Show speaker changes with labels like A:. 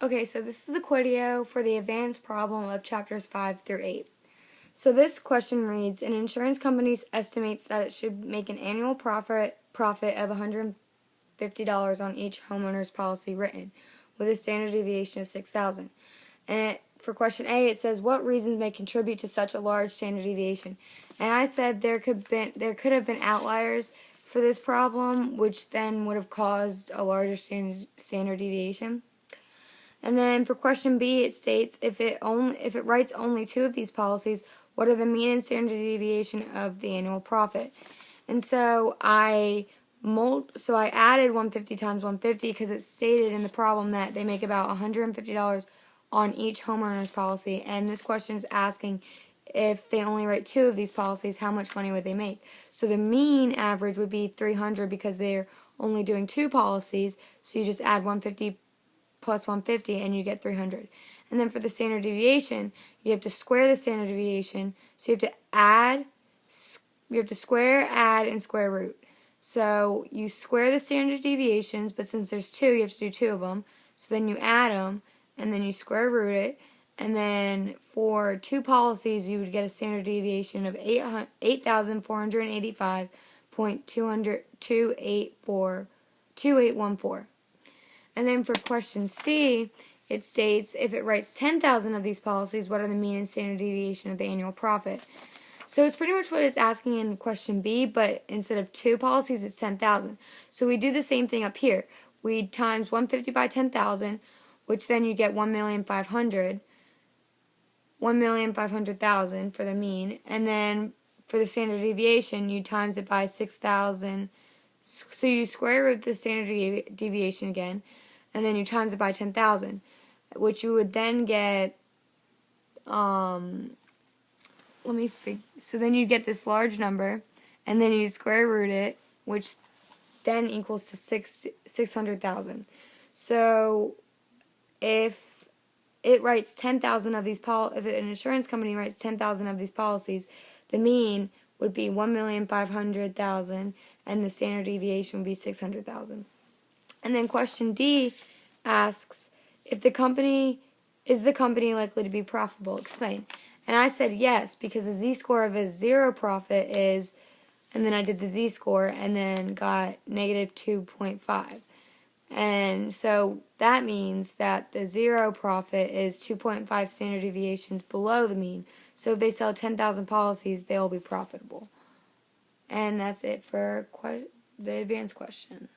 A: Okay, so this is the Quideo for the advanced problem of chapters 5 through 8. So this question reads, an insurance company estimates that it should make an annual profit of $150 on each homeowner's policy written, with a standard deviation of 6,000. And for question A, it says, what reasons may contribute to such a large standard deviation? And I said there could have been outliers for this problem, which then would have caused a larger standard deviation. And then for question B, it states if it writes only two of these policies, what are the mean and standard deviation of the annual profit? And so I added 150 times 150 because it stated in the problem that they make about $150 on each homeowner's policy. And this question is asking if they only write two of these policies, how much money would they make? So the mean average would be 300 because they're only doing two policies. So you just add 150 plus 150 and you get 300. And then for the standard deviation, you have to square the standard deviation. So you have to square, add, and square root. So you square the standard deviations, but since there's two, you have to do two of them. So then you add them, and then you square root it. And then for two policies, you would get a standard deviation of 8,485.2814. And then for question C, it states if it writes 10,000 of these policies, what are the mean and standard deviation of the annual profit? So it's pretty much what it's asking in question B, but instead of two policies, it's 10,000. So we do the same thing up here. We times 150 by 10,000, which then you get 1,500,000 for the mean. And then for the standard deviation, you times it by 6,000. So you square root the standard deviation again, and then you times it by 10,000, which you would then get, so then you get this large number, and then you square root it, which then equals to 600,000. So if it writes 10,000 of these if an insurance company writes 10,000 of these policies, the mean would be 1,500,000, and the standard deviation would be 600,000. And then question D asks, is the company likely to be profitable? Explain. And I said yes, because the z-score of a zero profit is, and then I did the z-score and then got negative 2.5. And so that means that the zero profit is 2.5 standard deviations below the mean. So if they sell 10,000 policies, they'll be profitable. And that's it for the advanced question.